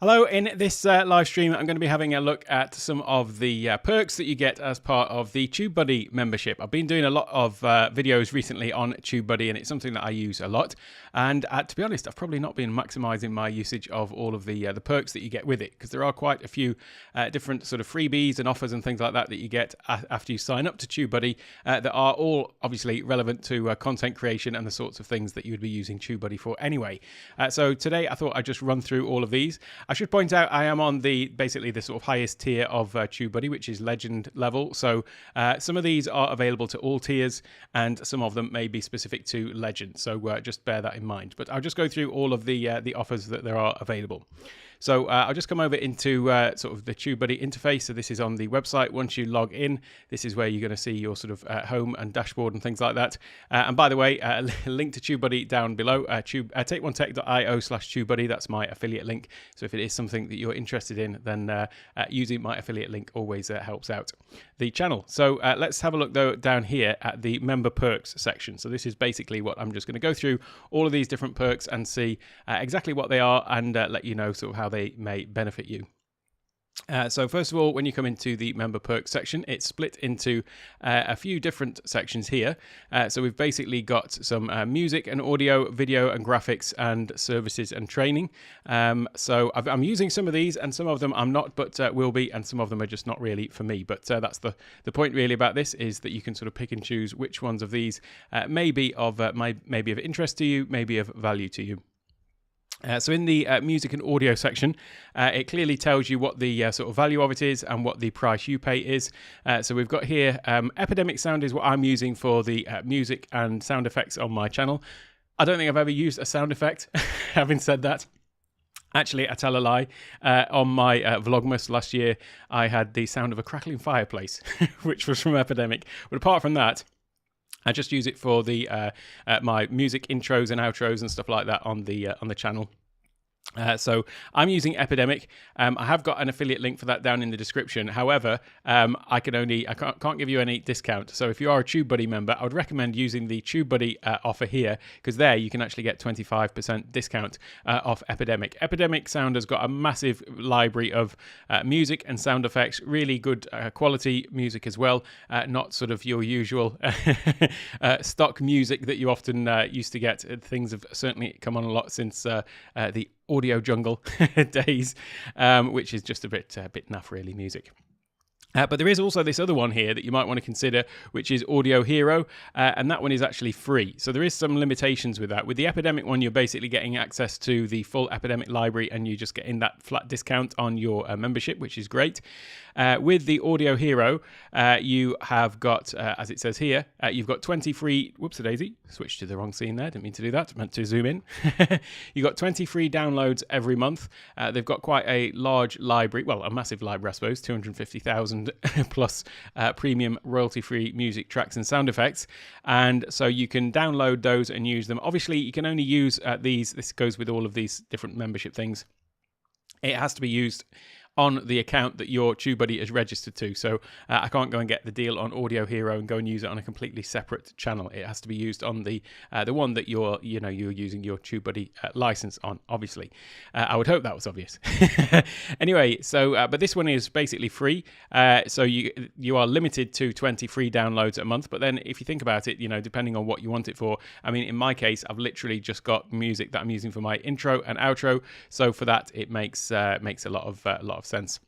Hello, in this live stream I'm going to be having a look at some of the perks that you get as part of the TubeBuddy membership. I've been doing a lot of videos recently on TubeBuddy and it's something that I use a lot, and to be honest I've probably not been maximizing my usage of all of the perks that you get with it, because there are quite a few different sort of freebies and offers and things like that that you get after you sign up to TubeBuddy that are all obviously relevant to content creation and the sorts of things that you would be using TubeBuddy for anyway. So today I thought I'd just run through all of these. I should point out I am on basically the sort of highest tier of TubeBuddy, which is legend level. So some of these are available to all tiers and some of them may be specific to legend. So just bear that in mind. But I'll just go through all of the offers that there are available. So I'll just come over into sort of the TubeBuddy interface. So this is on the website. Once you log in, this is where you're going to see your sort of home and dashboard and things like that. And by the way, link to TubeBuddy down below, takeonetech.io/TubeBuddy. That's my affiliate link. So if it is something that you're interested in, then using my affiliate link always helps out the channel. So let's have a look though down here at the member perks section. So this is basically what I'm just going to go through all of these different perks and see exactly what they are and let you know sort of how they may benefit you. So first of all, when you come into the member perks section, it's split into a few different sections here. So we've basically got some music and audio, video and graphics and services and training. So I'm using some of these and some of them I'm not, but will be, and some of them are just not really for me. But that's the point really about this, is that you can sort of pick and choose which ones of these may be of interest to you, may be of value to you. So in the music and audio section, it clearly tells you what the sort of value of it is and what the price you pay is. So we've got here, Epidemic Sound is what I'm using for the music and sound effects on my channel. I don't think I've ever used a sound effect. Having said that, actually, I tell a lie. On my Vlogmas last year, I had the sound of a crackling fireplace, which was from Epidemic. But apart from that, I just use it for the my music intros and outros and stuff like that on the channel. So I'm using Epidemic. I have got an affiliate link for that down in the description. However, I can't give you any discount. So if you are a TubeBuddy member, I would recommend using the TubeBuddy offer here, because there you can actually get 25% discount off Epidemic. Epidemic Sound has got a massive library of music and sound effects, really good quality music as well, not sort of your usual stock music that you often used to get. Things have certainly come on a lot since the audio jungle days, which is just a bit naff really music. But there is also this other one here that you might want to consider, which is Audio Hero, and that one is actually free. So there is some limitations with that. With the Epidemic one, you're basically getting access to the full Epidemic library and you just getting that flat discount on your membership, which is great. With the Audio Hero, you have got, as it says here, you've got 20 free, whoops-a-daisy, switched to the wrong scene there, didn't mean to do that, meant to zoom in. You've got 20 free downloads every month. They've got quite a large library, well, a massive library, I suppose, 250,000 plus premium royalty-free music tracks and sound effects. And so you can download those and use them. Obviously, you can only use these, this goes with all of these different membership things. It has to be used on the account that your TubeBuddy is registered to. So I can't go and get the deal on Audio Hero and go and use it on a completely separate channel. It has to be used on the one that you're using your TubeBuddy license on, obviously. I would hope that was obvious. Anyway, so but this one is basically free. So you are limited to 20 free downloads a month. But then if you think about it, depending on what you want it for, I mean, in my case, I've literally just got music that I'm using for my intro and outro. So for that, it makes a lot of sense.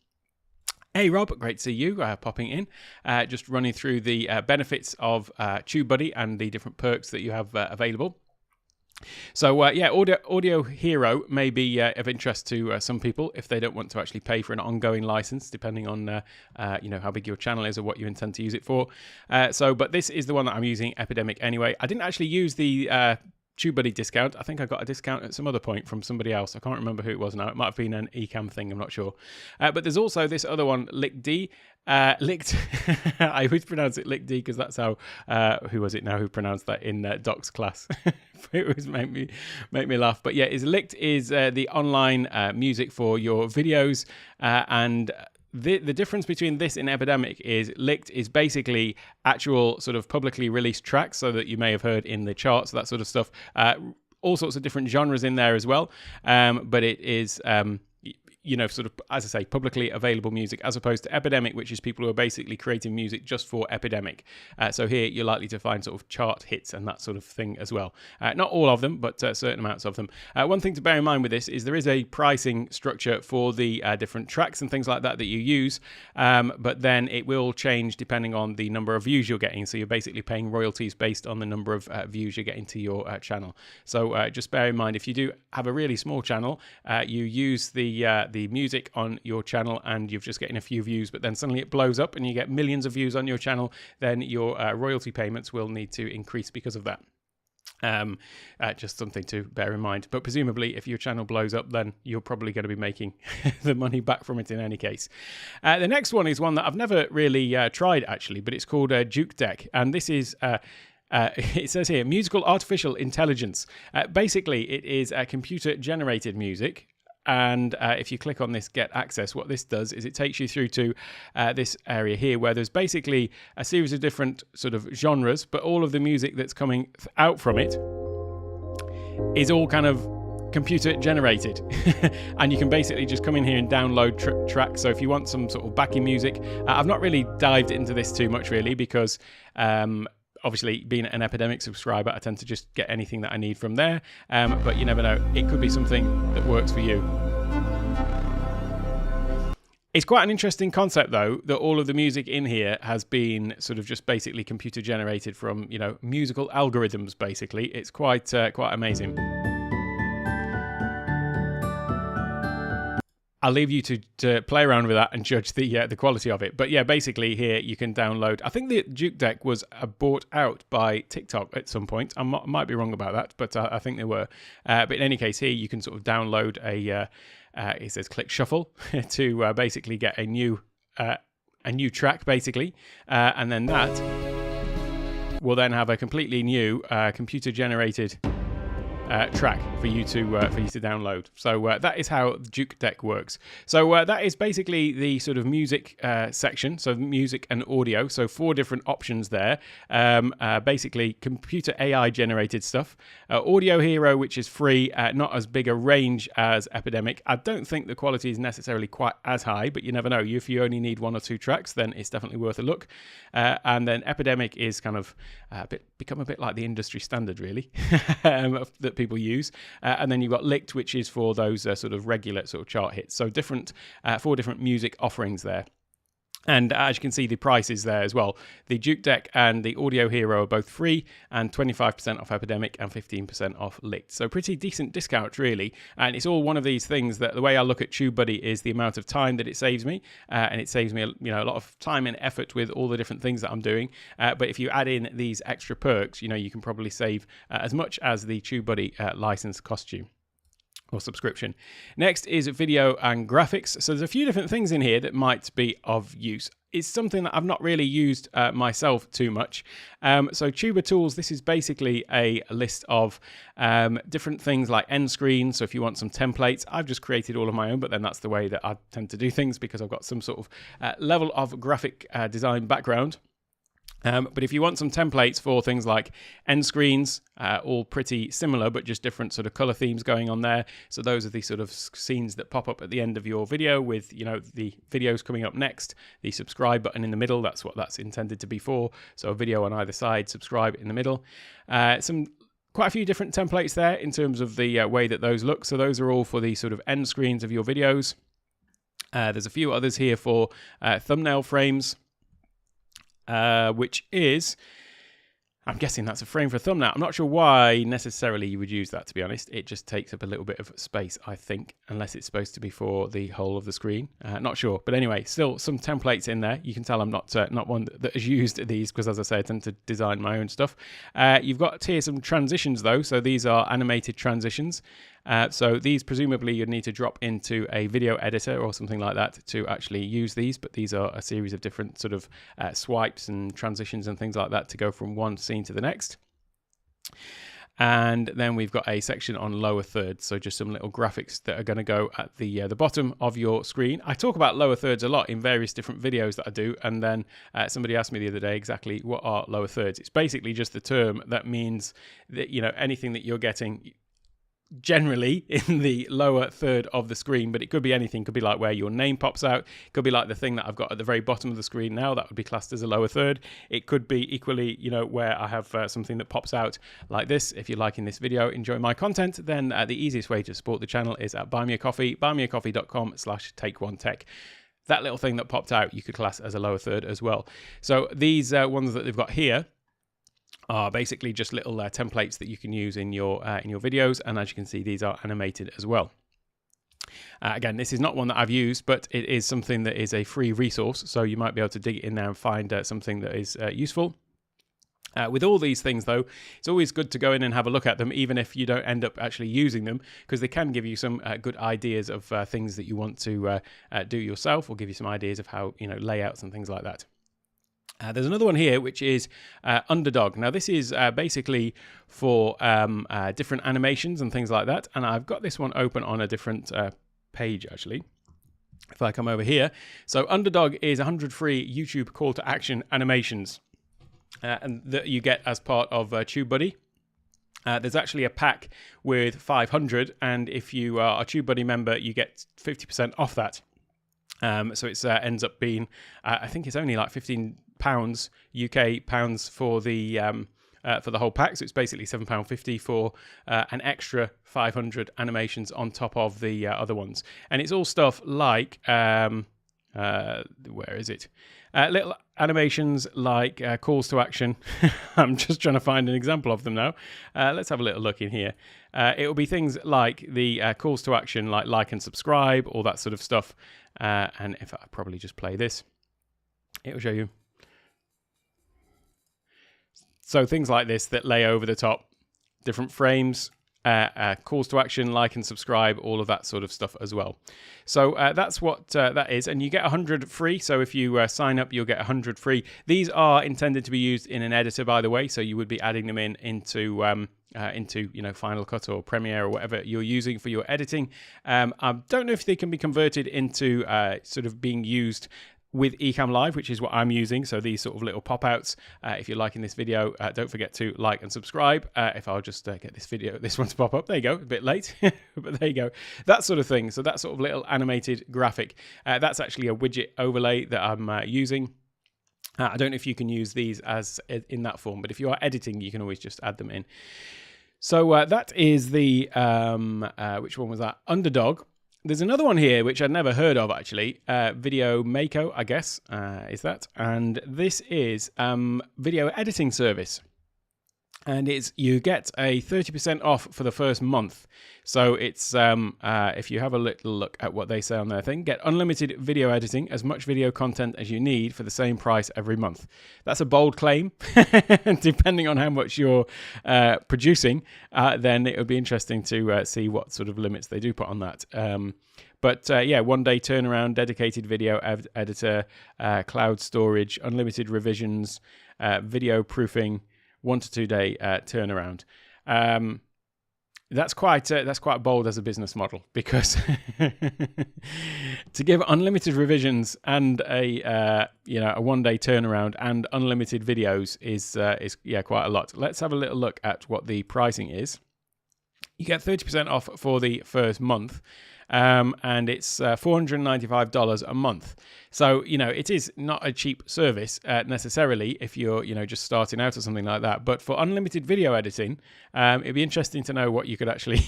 Hey Rob, great to see you popping in. Just running through the benefits of TubeBuddy and the different perks that you have available. So yeah, Audio Hero may be of interest to some people if they don't want to actually pay for an ongoing license, depending on how big your channel is or what you intend to use it for. But this is the one that I'm using, Epidemic, anyway. I didn't actually use the TubeBuddy discount. I think I got a discount at some other point from somebody else. I can't remember who it was now. It might have been an Ecamm thing, I'm not sure. But there's also this other one, LickD. Licked. I always pronounce it LickD because that's how, who was it now who pronounced that in Doc's class? It always make me laugh. But yeah, Licked is the online music for your videos, and the difference between this and Epidemic is Licked is basically actual sort of publicly released tracks, so that you may have heard in the charts, that sort of stuff. All sorts of different genres in there as well. But it is sort of, as I say, publicly available music, as opposed to Epidemic, which is people who are basically creating music just for Epidemic. So here you're likely to find sort of chart hits and that sort of thing as well. Not all of them, but certain amounts of them. One thing to bear in mind with this is there is a pricing structure for the different tracks and things like that you use, but then it will change depending on the number of views you're getting. So you're basically paying royalties based on the number of views you're getting to your channel. So just bear in mind, if you do have a really small channel, you use the music on your channel and you're just getting a few views, but then suddenly it blows up and you get millions of views on your channel, then your royalty payments will need to increase because of that. Just something to bear in mind. But presumably, if your channel blows up, then you're probably going to be making the money back from it in any case. The next one is one that I've never really tried, actually, but it's called Juke Deck. And this is... it says here, musical artificial intelligence. Basically, it is computer-generated music. And if you click on this Get Access, what this does is it takes you through to this area here where there's basically a series of different sort of genres, but all of the music that's coming out from it is all kind of computer generated. And you can basically just come in here and download tracks. So if you want some sort of backing music, I've not really dived into this too much really because... obviously, being an Epidemic subscriber, I tend to just get anything that I need from there. But you never know. It could be something that works for you. It's quite an interesting concept, though, that all of the music in here has been sort of just basically computer generated from, musical algorithms, basically. It's quite amazing. I'll leave you to play around with that and judge the quality of it. But yeah, basically here you can download... I think the Juke Deck was bought out by TikTok at some point. I might be wrong about that, but I think they were. But in any case, here you can sort of download it says click shuffle to basically get a new track, basically. And then that will then have a completely new computer-generated... track for you to download. So that is how Juke Deck works. So that is basically the sort of music section. So music and audio. So 4 different options there. Basically computer AI generated stuff. Audio Hero, which is free, not as big a range as Epidemic. I don't think the quality is necessarily quite as high, but you never know. If you only need 1 or 2 tracks, then it's definitely worth a look. And then Epidemic is kind of become a bit like the industry standard, really, that people use. And then you've got Licked, which is for those sort of regular sort of chart hits. So 4 different music offerings there. And as you can see, the prices there as well. The Juke Deck and the Audio Hero are both free, and 25% off Epidemic and 15% off Licked. So pretty decent discount, really. And it's all one of these things that the way I look at TubeBuddy is the amount of time that it saves me. And it saves me a lot of time and effort with all the different things that I'm doing. But if you add in these extra perks, you can probably save as much as the TubeBuddy license costs you. Or subscription. Next is video and graphics. So there's a few different things in here that might be of use. It's something that I've not really used myself too much. So Tuber Tools, this is basically a list of different things like end screens. So if you want some templates, I've just created all of my own, but then that's the way that I tend to do things because I've got some sort of level of graphic design background. But if you want some templates for things like end screens, all pretty similar, but just different sort of color themes going on there. So those are the sort of scenes that pop up at the end of your video with, the videos coming up next, the subscribe button in the middle. That's what that's intended to be for. So a video on either side, subscribe in the middle. Quite a few different templates there in terms of the way that those look. So those are all for the sort of end screens of your videos. There's a few others here for thumbnail frames. Which is, I'm guessing that's a frame for a thumbnail. I'm not sure why necessarily you would use that, to be honest. It just takes up a little bit of space, I think, unless it's supposed to be for the whole of the screen. Not sure. But anyway, still some templates in there. You can tell I'm not one that has used these because, as I say, I tend to design my own stuff. You've got here some transitions, though. So these are animated transitions. So these presumably you'd need to drop into a video editor or something like that to actually use these, but these are a series of different sort of swipes and transitions and things like that to go from one scene to the next. And then we've got a section on lower thirds, so just some little graphics that are going to go at the bottom of your screen. I talk about lower thirds a lot in various different videos that I do, and then somebody asked me the other day exactly what are lower thirds. It's basically just the term that means that anything that you're getting generally in the lower third of the screen, but it could be anything. It could be like where your name pops out. It could be like the thing that I've got at the very bottom of the screen now. That would be classed as a lower third. It could be equally, where I have something that pops out like this. If you're liking this video, enjoy my content, then the easiest way to support the channel is at Buy Me a Coffee, buymeacoffee.com/TakeOneTech. That little thing that popped out, you could class as a lower third as well. So these ones that they've got here are basically just little templates that you can use in your videos, and as you can see, these are animated as well. Again, this is not one that I've used, but it is something that is a free resource, so you might be able to dig in there and find something that is useful. With all these things, though, it's always good to go in and have a look at them, even if you don't end up actually using them, because they can give you some good ideas of things that you want to do yourself, or give you some ideas of how, layouts and things like that. There's another one here, which is Underdog. Now, this is basically for different animations and things like that, and I've got this one open on a different page, actually. If I come over here. So Underdog is 100 free YouTube call to action animations. And that you get as part of TubeBuddy. There's actually a pack with 500, and if you are a TubeBuddy member, you get 50% off that. So it ends up being, I think it's only like £15 UK pounds for the whole pack. So it's basically £7.50 for an extra 500 animations on top of the other ones, and it's all stuff like where is it? Little animations like calls to action. I'm just trying to find an example of them now. Let's have a little look in here. It will be things like the calls to action, like and subscribe, all that sort of stuff. And if I probably just play this, it will show you. So things like this that lay over the top, different frames, calls to action, like and subscribe, all of that sort of stuff as well. So that's what that is, and you get 100 free. So if you sign up, you'll get 100 free. These are intended to be used in an editor, by the way, so you would be adding them into Final Cut or Premiere or whatever you're using for your editing. I don't know if they can be converted into sort of being used with Ecamm Live, which is what I'm using. So these sort of little pop-outs. If you're liking this video, don't forget to like and subscribe. If I'll just get this one to pop up. There you go, a bit late, but there you go. That sort of thing. So that sort of little animated graphic. That's actually a widget overlay that I'm using. I don't know if you can use these as in that form, but if you are editing, you can always just add them in. So that is the, which one was that? Underdog. There's another one here, which I'd never heard of, actually. Video Mako, I guess, is that. And this is video editing service. And you get a 30% off for the first month. So it's, if you have a little look at what they say on their thing, get unlimited video editing, as much video content as you need for the same price every month. That's a bold claim. Depending on how much you're producing, then it would be interesting to see what sort of limits they do put on that. But yeah, 1 day turnaround, dedicated video editor, cloud storage, unlimited revisions, video proofing, 1 to 2 day turnaround. That's quite bold as a business model, because to give unlimited revisions and a 1 day turnaround and unlimited videos is quite a lot. Let's have a little look at what the pricing is. You get 30% off for the first month. And it's $495 a month. So, it is not a cheap service necessarily if you're, just starting out or something like that. But for unlimited video editing, it'd be interesting to know what you could actually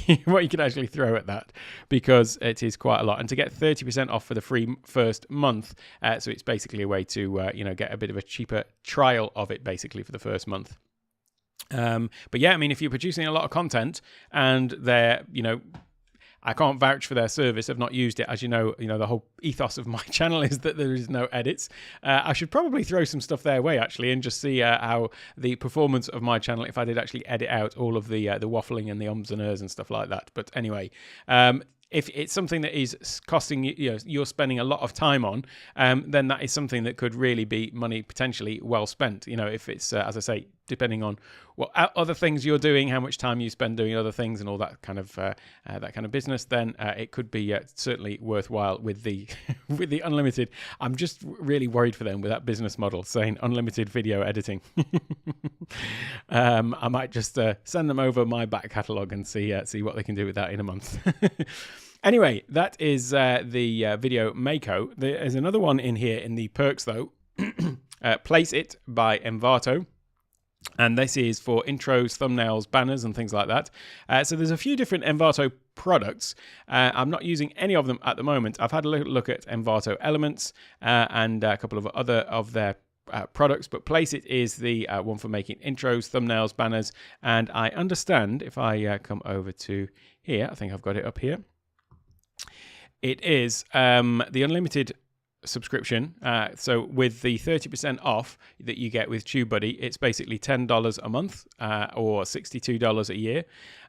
throw at that, because it is quite a lot. And to get 30% off for the free first month, so it's basically a way to, get a bit of a cheaper trial of it, basically, for the first month. But yeah, I mean, if you're producing a lot of content and they're, I can't vouch for their service. I've not used it. As you know, the whole ethos of my channel is that there is no edits. I should probably throw some stuff their way, actually, and just see how the performance of my channel, if I did actually edit out all of the waffling and the ums and ers and stuff like that. But anyway, if it's something that is costing you're spending a lot of time on, then that is something that could really be money potentially well spent. If it's, as I say, depending on what other things you're doing, how much time you spend doing other things, and all that kind of business, then it could be certainly worthwhile with the with the unlimited. I'm just really worried for them with that business model saying unlimited video editing. I might just send them over my back catalogue and see what they can do with that in a month. Anyway, that is the video Mako. There is another one in here in the perks though. Place It by Envato. And this is for intros, thumbnails, banners, and things like that. So there's a few different Envato products. I'm not using any of them at the moment. I've had a look at Envato Elements and a couple of other of their products, but Place It is the one for making intros, thumbnails, banners. And I understand, if I come over to here, I think I've got it up here. It is the unlimited subscription. So with the 30% off that you get with TubeBuddy, it's basically $10 a month or $62 a year.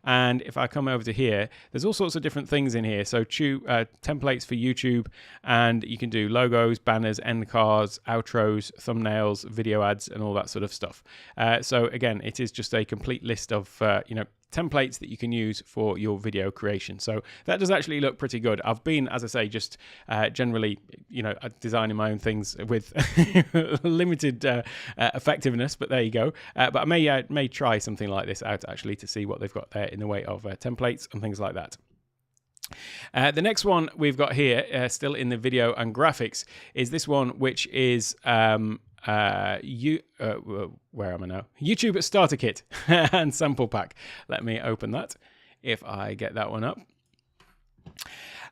And if I come over to here, there's all sorts of different things in here. So templates for YouTube, and you can do logos, banners, end cards, outros, thumbnails, video ads, and all that sort of stuff. So again, it is just a complete list of templates that you can use for your video creation. So that does actually look pretty good. I've been, as I say, just generally, designing my own things with limited effectiveness, but there you go. But I may try something like this out actually to see what they've got there in the way of templates and things like that. The next one we've got here, still in the video and graphics, is this one, which is where am I now? YouTube Starter Kit and Sample Pack. Let me open that if I get that one up.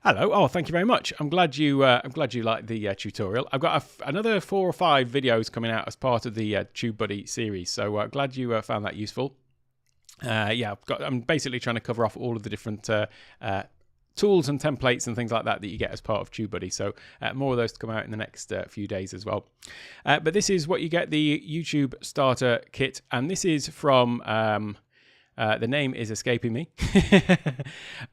Hello. Oh, thank you very much. I'm glad you liked the tutorial. I've got another 4 or 5 videos coming out as part of the TubeBuddy series, so glad you found that useful. I'm basically trying to cover off all of the different tools and templates and things like that you get as part of TubeBuddy. So more of those to come out in the next few days as well. But this is what you get, the YouTube Starter Kit, and this is from the name is escaping me.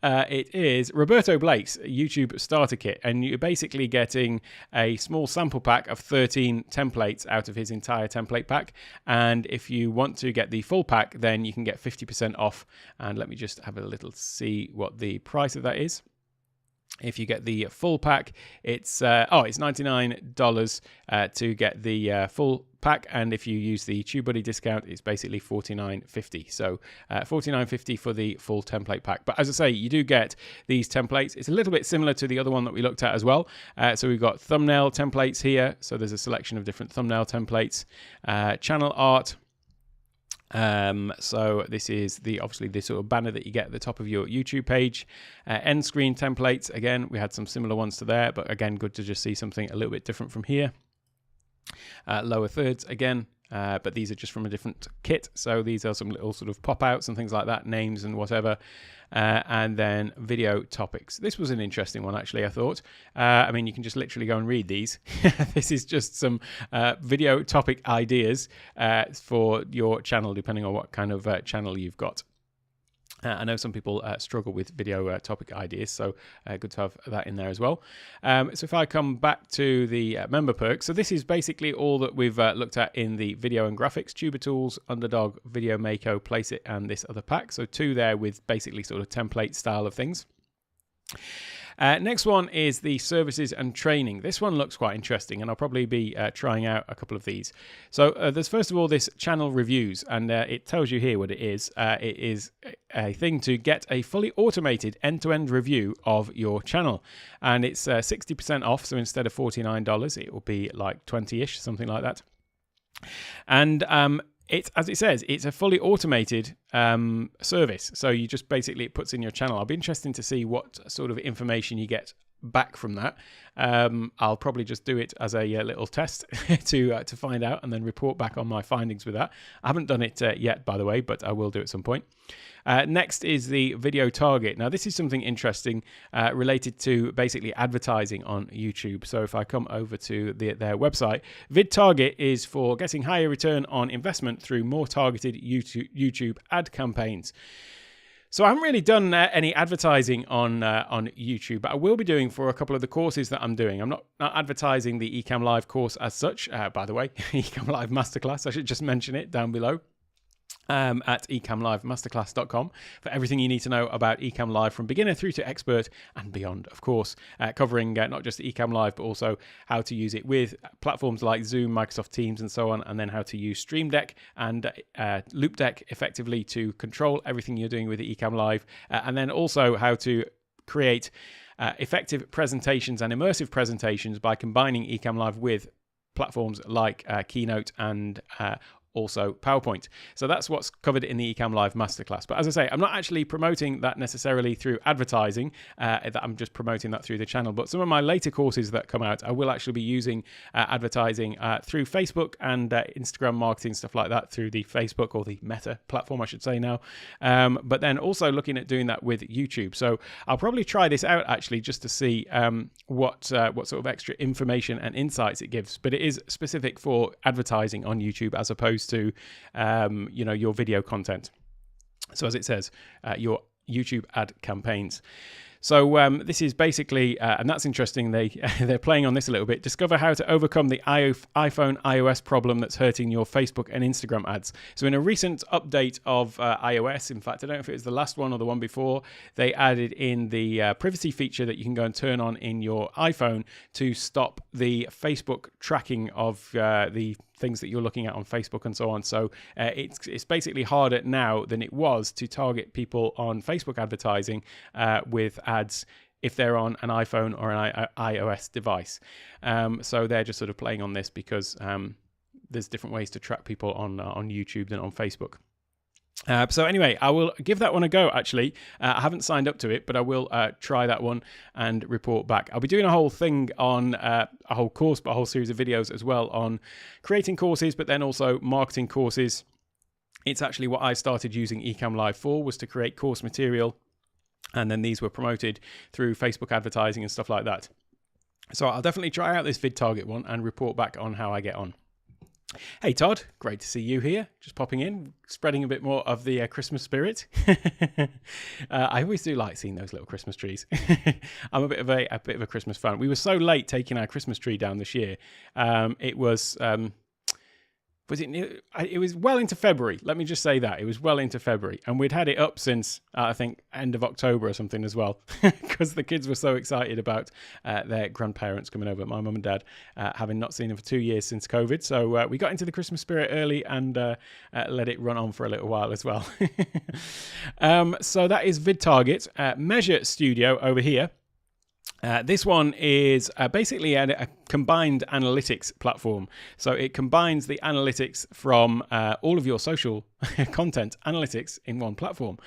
It is Roberto Blake's YouTube Starter Kit, and you're basically getting a small sample pack of 13 templates out of his entire template pack. And if you want to get the full pack, then you can get 50% off. And let me just have a little see what the price of that is. If you get the full pack, it's $99 to get the full pack, and if you use the TubeBuddy discount, it's basically $49.50. So $49.50 for the full template pack. But as I say, you do get these templates. It's a little bit similar to the other one that we looked at as well. So we've got thumbnail templates here. So there's a selection of different thumbnail templates, channel art. So this is obviously the sort of banner that you get at the top of your YouTube page. End screen templates, again, we had some similar ones to there, but again, good to just see something a little bit different from here. Lower thirds again, but these are just from a different kit. So these are some little sort of pop outs and things like that, names and whatever. And then video topics. This was an interesting one, actually, I thought. I mean, you can just literally go and read these. This is just some video topic ideas for your channel, depending on what kind of channel you've got. I know some people struggle with video topic ideas, so good to have that in there as well. So if I come back to the member perks, so this is basically all that we've looked at in the video and graphics, Tuber Tools, Underdog, Video Mako, Place It, and this other pack. So 2 there with basically sort of template style of things. Next one is the services and training. This one looks quite interesting, and I'll probably be trying out a couple of these. So there's first of all this channel reviews, and it tells you here what it is. It is a thing to get a fully automated end-to-end review of your channel, and it's 60% off. So instead of $49, it will be like 20-ish, something like that. And it's, as it says, it's a fully automated service. So you just basically, it puts in your channel. I'll be interested to see what sort of information you get back from that. I'll probably just do it as a little test to find out and then report back on my findings with that. I haven't done it yet, by the way, but I will do at some point. Next is the video target. Now, this is something interesting related to basically advertising on YouTube. So if I come over to their website, Vid Target is for getting higher return on investment through more targeted YouTube ad campaigns. So I haven't really done any advertising on YouTube, but I will be doing for a couple of the courses that I'm doing. I'm not advertising the Ecamm Live course as such, by the way, Ecamm Live Masterclass. I should just mention it down below. at eCamLiveMasterclass.com for everything you need to know about Ecamm Live from beginner through to expert and beyond, of course, covering not just Ecamm Live, but also how to use it with platforms like Zoom, Microsoft Teams, and so on, and then how to use Stream Deck and Loop Deck effectively to control everything you're doing with Ecamm Live, and then also how to create effective presentations and immersive presentations by combining Ecamm Live with platforms like Keynote and also PowerPoint. So that's what's covered in the Ecamm Live Masterclass. But as I say, I'm not actually promoting that necessarily through advertising, that I'm just promoting that through the channel. But some of my later courses that come out, I will actually be using advertising through Facebook and Instagram marketing, stuff like that, through the Facebook or the Meta platform, I should say now. But then also looking at doing that with YouTube. So I'll probably try this out actually just to see what sort of extra information and insights it gives. But it is specific for advertising on YouTube as opposed to your video content. So as it says, your YouTube ad campaigns. So this is basically, and that's interesting, they're playing on this a little bit. Discover how to overcome the iPhone iOS problem that's hurting your Facebook and Instagram ads. So in a recent update of iOS, in fact, I don't know if it was the last one or the one before, they added in the privacy feature that you can go and turn on in your iPhone to stop the Facebook tracking of the things that you're looking at on Facebook and so on. So it's basically harder now than it was to target people on Facebook advertising with ads if they're on an iPhone or an iOS device. So they're just sort of playing on this because there's different ways to track people on YouTube than on Facebook. So anyway, I will give that one a go, actually. I haven't signed up to it, but I will try that one and report back. I'll be doing a whole thing on a whole course, but a whole series of videos as well on creating courses, but then also marketing courses. It's actually what I started using Ecamm Live for, was to create course material. And then these were promoted through Facebook advertising and stuff like that. So I'll definitely try out this VidTarget one and report back on how I get on. Hey Todd, great to see you here. Just popping in, spreading a bit more of the Christmas spirit. I always do like seeing those little Christmas trees. I'm a bit of a Christmas fan. We were so late taking our Christmas tree down this year. It was well into February. Let me just say that. It was well into February. And we'd had it up since, I think, end of October or something as well. Because the kids were so excited about their grandparents coming over, my mum and dad, having not seen them for 2 years since COVID. So we got into the Christmas spirit early and let it run on for a little while as well. So that is VidTarget. Measure Studio over here. This one is basically a combined analytics platform. So it combines the analytics from all of your social content analytics in one platform.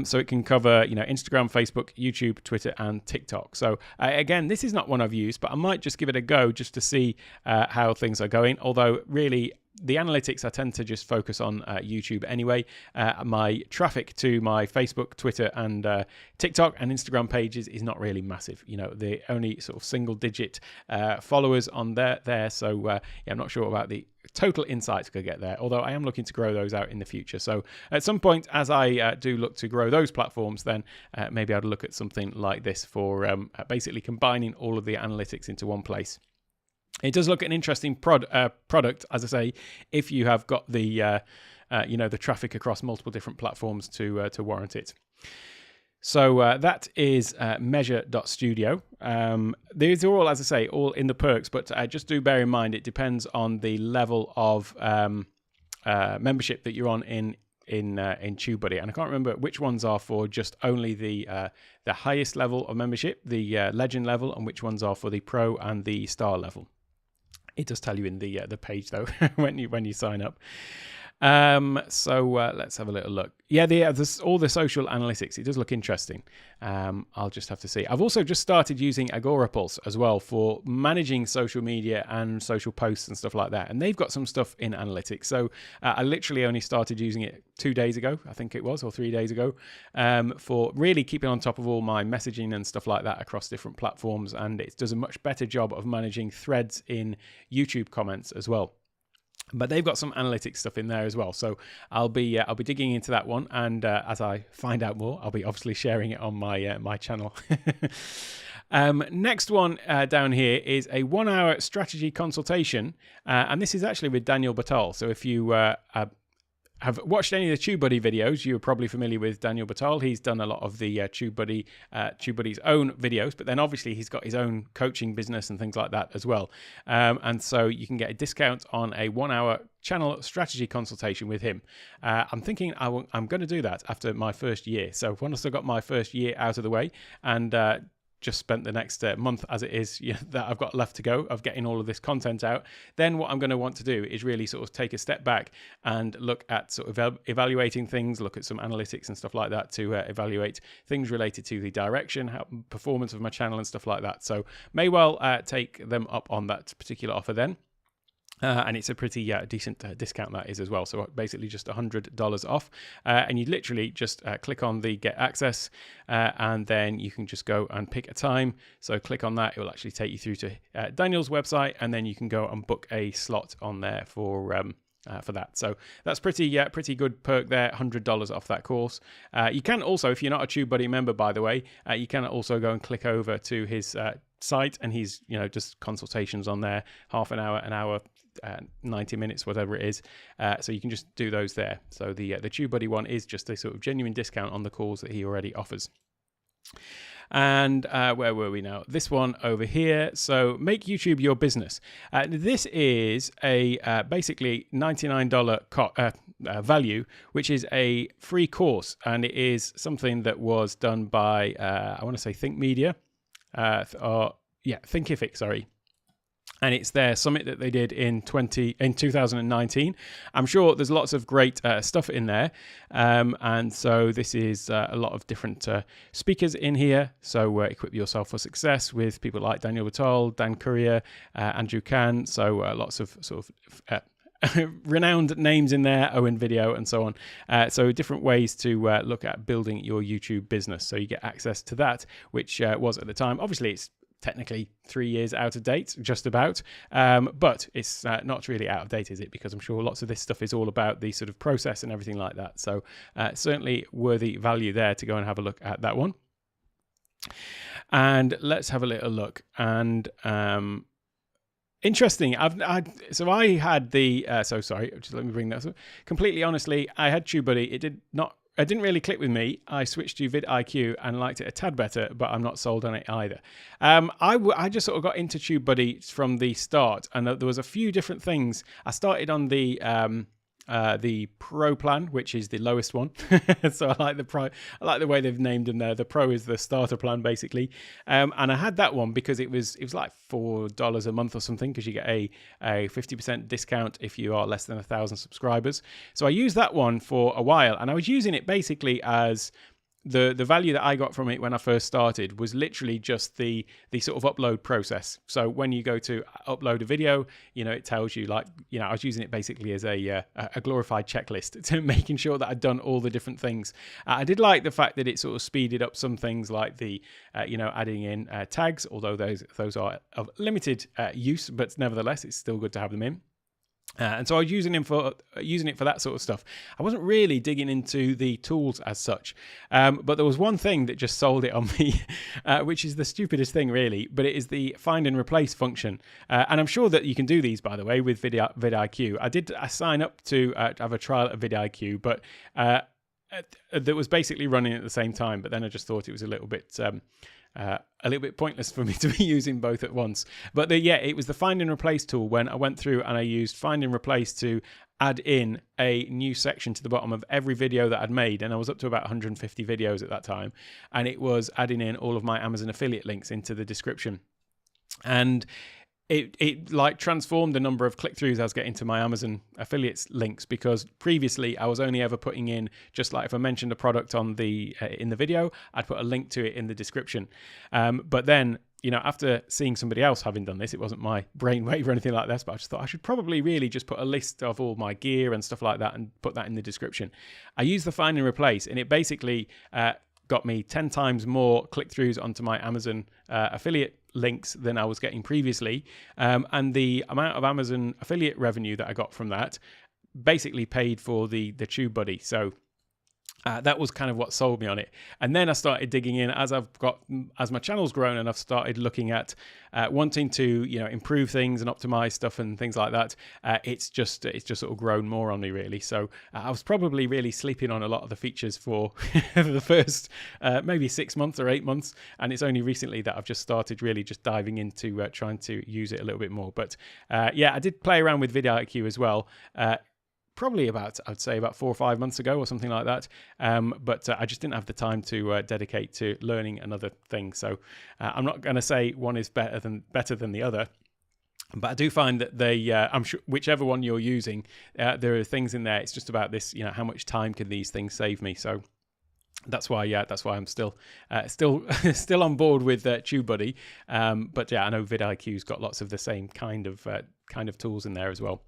So it can cover, Instagram, Facebook, YouTube, Twitter, and TikTok. So again, this is not one I've used, but I might just give it a go just to see how things are going. Although really, the analytics, I tend to just focus on YouTube anyway. My traffic to my Facebook, Twitter, and TikTok and Instagram pages is not really massive. The only sort of single-digit followers on there. So yeah, I'm not sure about the total insights I could get there, although I am looking to grow those out in the future. So at some point, as I do look to grow those platforms, then maybe I'd look at something like this for basically combining all of the analytics into one place. It does look an interesting product, as I say, if you have got the the traffic across multiple different platforms to warrant it. So that is measure.studio. These are all, as I say, all in the perks, but just do bear in mind it depends on the level of membership that you're on in TubeBuddy, and I can't remember which ones are for just only the highest level of membership, the legend level, and which ones are for the pro and the star level. It does tell you in the page though when you sign up. So let's have a little look. Yeah, all the social analytics. It does look interesting. I'll just have to see. I've also just started using Agorapulse as well for managing social media and social posts and stuff like that. And they've got some stuff in analytics. So I literally only started using it 2 days ago, I think it was, or 3 days ago, for really keeping on top of all my messaging and stuff like that across different platforms. And it does a much better job of managing threads in YouTube comments as well. But they've got some analytics stuff in there as well, so I'll be digging into that one, and as I find out more, I'll be obviously sharing it on my channel. Next one down here is a 1-hour strategy consultation, and this is actually with Daniel Batol. So if you have watched any of the TubeBuddy videos, you're probably familiar with Daniel Batol. He's done a lot of the TubeBuddy's own videos, but then obviously he's got his own coaching business and things like that as well. And so you can get a discount on a 1-hour channel strategy consultation with him. I'm thinking I'm going to do that after my first year. So once I've got my first year out of the way and just spent the next month as it is that I've got left to go of getting all of this content out, then what I'm going to want to do is really sort of take a step back and look at sort of evaluating things, look at some analytics and stuff like that to evaluate things related to the direction, performance of my channel and stuff like that. So may well take them up on that particular offer then. And it's a pretty decent discount that is as well. So basically just $100 off. And you literally just click on the get access and then you can just go and pick a time. So click on that. It will actually take you through to Daniel's website and then you can go and book a slot on there for that. So that's pretty good perk there, $100 off that course. You can also, if you're not a TubeBuddy member, by the way, you can also go and click over to his site and he's, just consultations on there, half an hour, 90 minutes, whatever it is. So you can just do those there. So the TubeBuddy one is just a sort of genuine discount on the calls that he already offers. And where were we now? This one over here. So make YouTube your business. This is a basically $99 value, which is a free course. And it is something that was done by, I want to say Think Media, Thinkific, sorry. And it's their summit that they did in 2019. I'm sure there's lots of great stuff in there. And so this is a lot of different speakers in here. So equip yourself for success with people like Daniel Batol, Dan Courier, Andrew Can. So lots of sort of renowned names in there, Owen Video and so on. So different ways to look at building your YouTube business. So you get access to that, which was at the time, obviously it's technically 3 years out of date, just about, but it's not really out of date, is it? Because I'm sure lots of this stuff is all about the sort of process and everything like that. So certainly worthy value there to go and have a look at that one. And let's have a little look. And interesting. So I had the so sorry, just let me bring that up. Completely honestly, I had TubeBuddy. It didn't really click with me. I switched to vidIQ and liked it a tad better, but I'm not sold on it either. I just sort of got into TubeBuddy from the start, and there was a few different things. I started on the Pro plan, which is the lowest one. So I like the Pro. I like the way they've named them there. The Pro is the starter plan, basically. And I had that one because it was like $4 a month or something, because you get a 50% discount if you are less than 1,000 subscribers. So I used that one for a while, and I was using it basically as the value that I got from it when I first started was literally just the sort of upload process. So when you go to upload a video, it tells you, like, I was using it basically as a glorified checklist to making sure that I'd done all the different things. I did like the fact that it sort of speeded up some things like the adding in tags, although those are of limited use, but nevertheless it's still good to have them in. And so I was using it for that sort of stuff. I wasn't really digging into the tools as such, but there was one thing that just sold it on me, which is the stupidest thing really, but it is the find and replace function. And I'm sure that you can do these, by the way, with vidIQ. I did sign up to have a trial at vidIQ, but that was basically running at the same time. But then I just thought it was a little bit pointless for me to be using both at once. But it was the find and replace tool when I went through and I used find and replace to add in a new section to the bottom of every video that I'd made. And I was up to about 150 videos at that time. And it was adding in all of my Amazon affiliate links into the description. And it like transformed the number of click-throughs I was getting to my Amazon affiliates links, because previously I was only ever putting in, just like if I mentioned a product on the in the video, I'd put a link to it in the description. But then, after seeing somebody else having done this, it wasn't my brainwave or anything like this, but I just thought I should probably really just put a list of all my gear and stuff like that and put that in the description. I used the find and replace, and it basically got me 10 times more click-throughs onto my Amazon affiliate links than I was getting previously, and the amount of Amazon affiliate revenue that I got from that basically paid for the TubeBuddy. So That was kind of what sold me on it. And then I started digging in as my channel's grown, and I've started looking at wanting to, improve things and optimize stuff and things like that. It's just sort of grown more on me, really. So I was probably really sleeping on a lot of the features for the first maybe 6 months or 8 months, and it's only recently that I've just started really just diving into trying to use it a little bit more. But yeah, I did play around with vidIQ as well. Probably I'd say about 4 or 5 months ago or something like that. But I just didn't have the time to dedicate to learning another thing. So I'm not going to say one is better than the other. But I do find that I'm sure whichever one you're using, there are things in there. It's just about this, how much time can these things save me? So that's why I'm still on board with TubeBuddy. But yeah, I know vidIQ's got lots of the same kind of tools in there as well.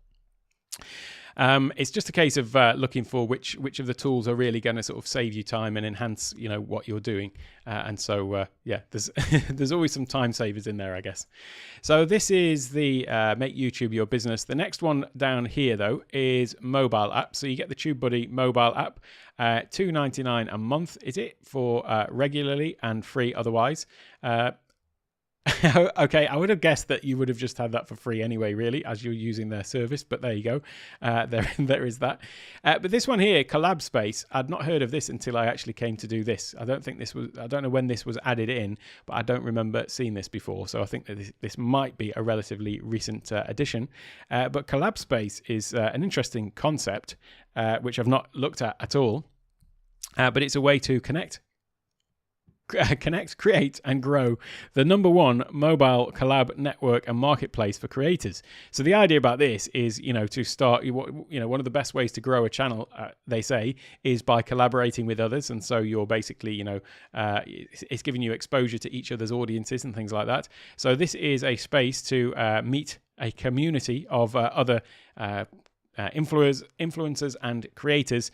It's just a case of looking for which of the tools are really going to sort of save you time and enhance, what you're doing. And so, yeah, there's always some time savers in there, I guess. So this is the Make YouTube Your Business. The next one down here, though, is mobile app. So you get the TubeBuddy mobile app, $2.99 a month, is it, for regularly and free otherwise. Okay, I would have guessed that you would have just had that for free anyway, really, as you're using their service, but there you go. There is that. But this one here, Collab Space, I'd not heard of this until I actually came to do this. I don't know when this was added in, but I don't remember seeing this before. So I think that this might be a relatively recent addition. But Collab Space is an interesting concept, which I've not looked at all. But it's a way to connect, create, and grow the #1 mobile collab network and marketplace for creators. So the idea about this is, to start, one of the best ways to grow a channel, they say, is by collaborating with others. And so you're basically, it's giving you exposure to each other's audiences and things like that. So this is a space to meet a community of other influencers and creators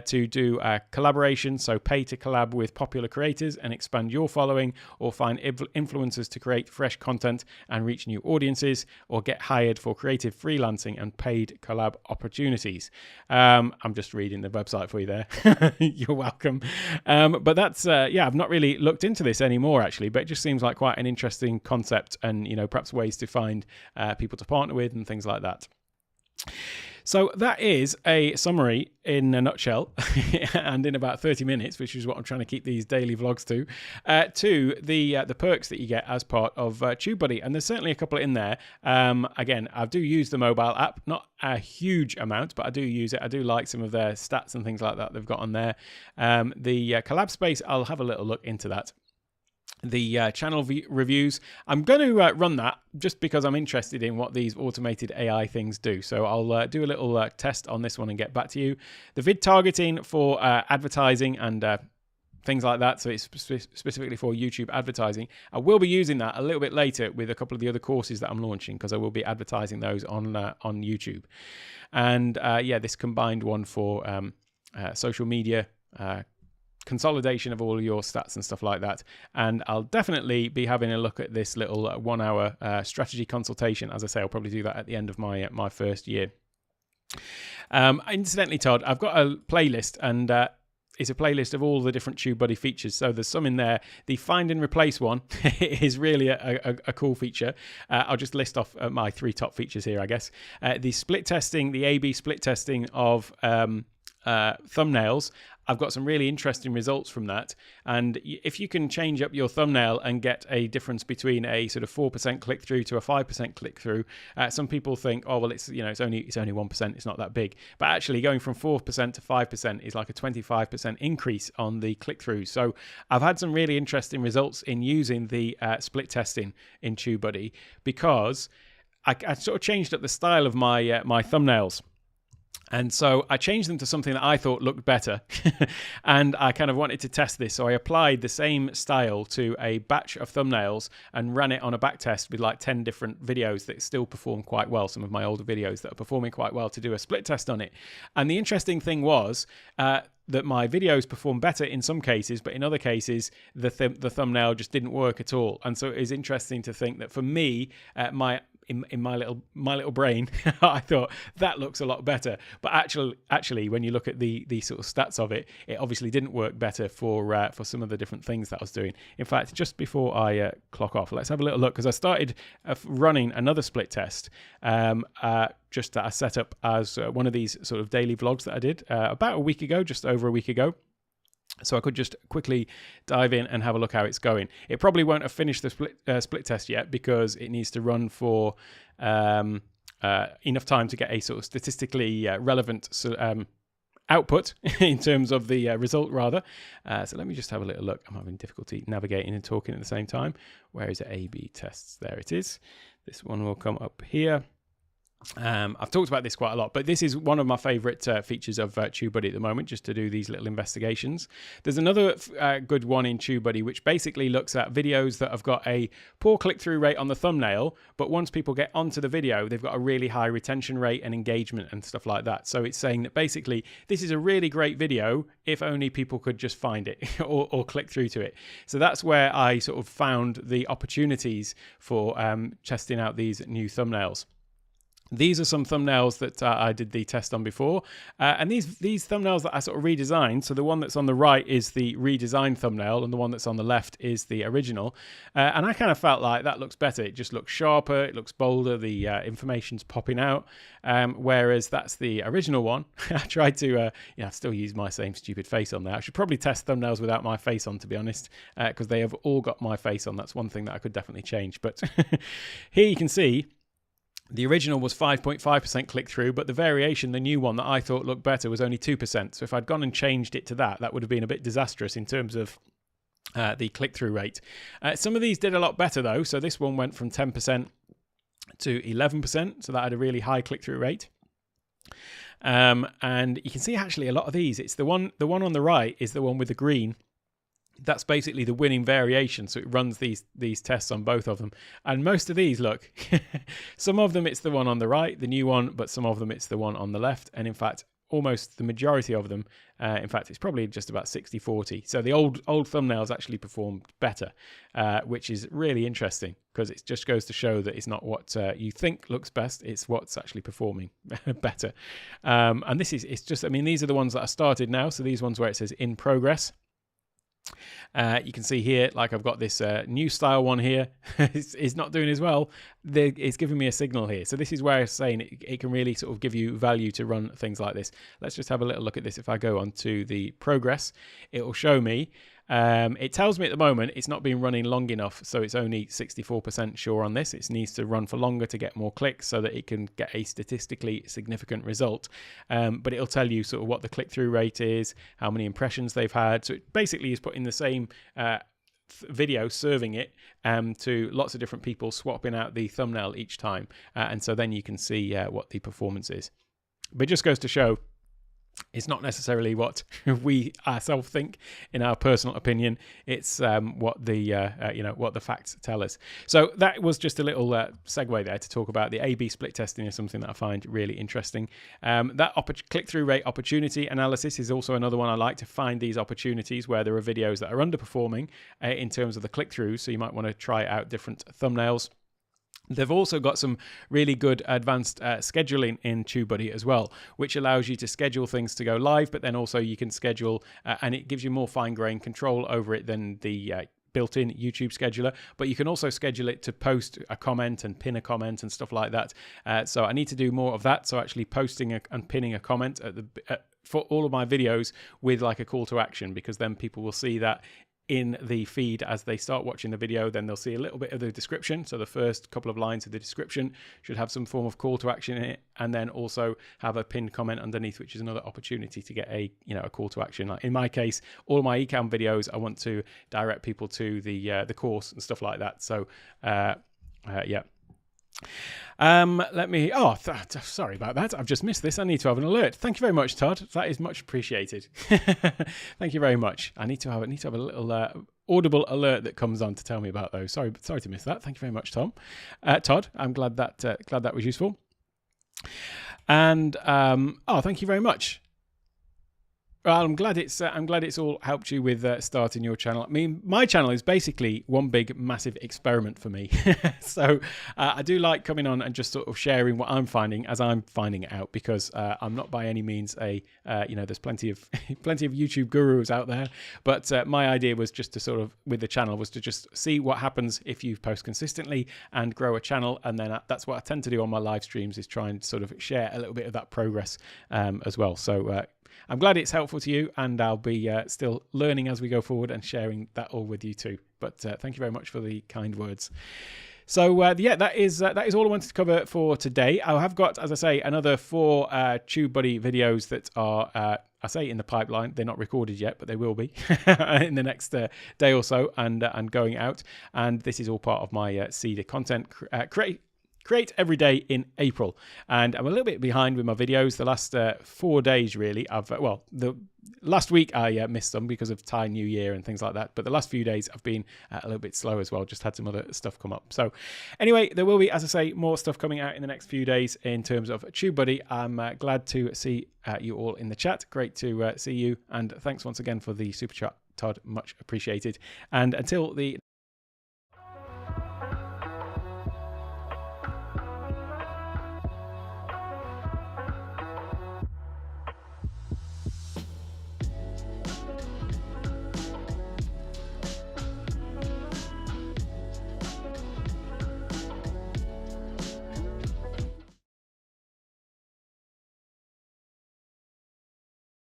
to do collaboration. So pay to collab with popular creators and expand your following, or find influencers to create fresh content and reach new audiences, or get hired for creative freelancing and paid collab opportunities. I'm just reading the website for you there. You're welcome. But that's I've not really looked into this anymore, actually, but it just seems like quite an interesting concept, and perhaps ways to find people to partner with and things like that. So that is a summary in a nutshell, and in about 30 minutes, which is what I'm trying to keep these daily vlogs to the perks that you get as part of TubeBuddy. And there's certainly a couple in there. Again, I do use the mobile app, not a huge amount, but I do use it. I do like some of their stats and things like that they've got on there. The Collab Space, I'll have a little look into that. The channel reviews, I'm going to run that just because I'm interested in what these automated AI things do. So I'll do a little test on this one and get back to you. The vid targeting for advertising and things like that. So it's specifically for YouTube advertising. I will be using that a little bit later with a couple of the other courses that I'm launching, because I will be advertising those on YouTube. And this combined one for social media, consolidation of all your stats and stuff like that. And I'll definitely be having a look at this little 1 hour strategy consultation. As I say, I'll probably do that at the end of my first year. Incidentally, Todd, I've got a playlist, and it's a playlist of all the different TubeBuddy features. So there's some in there. The find and replace one is really a cool feature. I'll just list off my 3 top features here, I guess. The split testing, the A/B split testing of thumbnails. I've got some really interesting results from that. And if you can change up your thumbnail and get a difference between a sort of 4% click through to a 5% click through, some people think, oh well, it's only 1%, it's not that big. But actually, going from 4% to 5% is like a 25% increase on the click throughs. So I've had some really interesting results in using the split testing in TubeBuddy, because I sort of changed up the style of my my thumbnails. And so I changed them to something that I thought looked better. And I kind of wanted to test this. So I applied the same style to a batch of thumbnails and ran it on a back test with like 10 different videos that still perform quite well. Some of my older videos that are performing quite well, to do a split test on it. And the interesting thing was that my videos perform better in some cases, but in other cases, the thumbnail just didn't work at all. And so it is interesting to think that for me, my in my little brain, I thought that looks a lot better. But actually, when you look at the sort of stats of it, it obviously didn't work better for some of the different things that I was doing. In fact, just before I clock off, let's have a little look, because I started running another split test. Just that I set up as one of these sort of daily vlogs that I did about a week ago, just over a week ago. So I could just quickly dive in and have a look how it's going. It probably won't have finished the split test yet, because it needs to run for enough time to get a sort of statistically relevant output in terms of the result, rather. So let me just have a little look. I'm having difficulty navigating and talking at the same time. Where is it? A/B tests. There it is. This one will come up here. I've talked about this quite a lot, but this is one of my favorite features of TubeBuddy at the moment, just to do these little investigations. There's another good one in TubeBuddy, which basically looks at videos that have got a poor click-through rate on the thumbnail, but once people get onto the video, they've got a really high retention rate and engagement and stuff like that. So it's saying that basically this is a really great video if only people could just find it or click through to it. So that's where I sort of found the opportunities for testing out these new thumbnails. These are some thumbnails that I did the test on before, and these thumbnails that I sort of redesigned. So the one that's on the right is the redesigned thumbnail, and the one that's on the left is the original. And I kind of felt like that looks better. It just looks sharper, it looks bolder, the information's popping out. Whereas that's the original one. I tried to, I still use my same stupid face on there. I should probably test thumbnails without my face on, to be honest, because they have all got my face on. That's one thing that I could definitely change. But here you can see the original was 5.5% click-through, but the variation, the new one that I thought looked better, was only 2%. So if I'd gone and changed it to that would have been a bit disastrous in terms of the click-through rate. Some of these did a lot better, though. So this one went from 10% to 11%, so that had a really high click-through rate. And you can see actually a lot of these. It's the one on the right is the one with the green. That's basically the winning variation, so it runs these tests on both of them. And most of these, look, some of them it's the one on the right, the new one, but some of them it's the one on the left. And in fact, almost the majority of them, in fact, it's probably just about 60-40. So the old thumbnails actually performed better, which is really interesting, because it just goes to show that it's not what you think looks best, it's what's actually performing better. And it's just, I mean, these are the ones that I started now. So these ones where it says in progress. You can see here, like I've got this new style one here. It's not doing as well. It's giving me a signal here. So this is where I'm saying it can really sort of give you value to run things like this. Let's just have a little look at this. If I go on to the progress, it will show me. It tells me at the moment it's not been running long enough, so it's only 64% sure on this. It needs to run for longer to get more clicks so that it can get a statistically significant result. But it'll tell you sort of what the click-through rate is, how many impressions they've had. So it basically is putting the same video, serving it to lots of different people, swapping out the thumbnail each time. And so then you can see what the performance is. But it just goes to show it's not necessarily what we ourselves think in our personal opinion. It's what the facts tell us. So that was just a little segue there to talk about the A/B split testing is something that I find really interesting. That click-through rate opportunity analysis is also another one I like, to find these opportunities where there are videos that are underperforming in terms of the click-through. So you might want to try out different thumbnails. They've also got some really good advanced scheduling in TubeBuddy as well, which allows you to schedule things to go live, but then also you can schedule, and it gives you more fine-grained control over it than the built-in YouTube scheduler. But you can also schedule it to post a comment and pin a comment and stuff like that. So I need to do more of that. So actually posting and pinning a comment for all of my videos with like a call to action, because then people will see that in the feed as they start watching the video. Then they'll see a little bit of the description. So the first couple of lines of the description should have some form of call to action in it, and then also have a pinned comment underneath, which is another opportunity to get a call to action. Like in my case, all my eCam videos, I want to direct people to the course and stuff like that. So yeah. Let me, sorry about that. I've just missed this. I need to have an alert. Thank you very much, Todd. That is much appreciated. Thank you very much. I need to have a little audible alert that comes on to tell me about those. Sorry to miss that. Thank you very much, Todd. I'm glad that was useful. And thank you very much. Well, I'm glad it's all helped you with starting your channel. I mean, my channel is basically one big massive experiment for me. So I do like coming on and just sort of sharing what I'm finding as I'm finding it out, because I'm not by any means a there's plenty of YouTube gurus out there, but my idea was just to sort of, with the channel, was to just see what happens if you post consistently and grow a channel. And then that's what I tend to do on my live streams, is try and sort of share a little bit of that progress as well. So I'm glad it's helpful to you, and I'll be still learning as we go forward and sharing that all with you too. But thank you very much for the kind words. So yeah, that is all I wanted to cover for today. I have got, as I say, another 4 TubeBuddy videos that are, I say, in the pipeline. They're not recorded yet, but they will be in the next day or so, and going out. And this is all part of my Cedar content create every day in April. And I'm a little bit behind with my videos. The last 4 days, really, the last week I missed some because of Thai New Year and things like that. But the last few days I've been a little bit slow as well. Just had some other stuff come up. So anyway, there will be, as I say, more stuff coming out in the next few days in terms of TubeBuddy. I'm glad to see you all in the chat. Great to see you. And thanks once again for the super chat, Todd. Much appreciated. And until the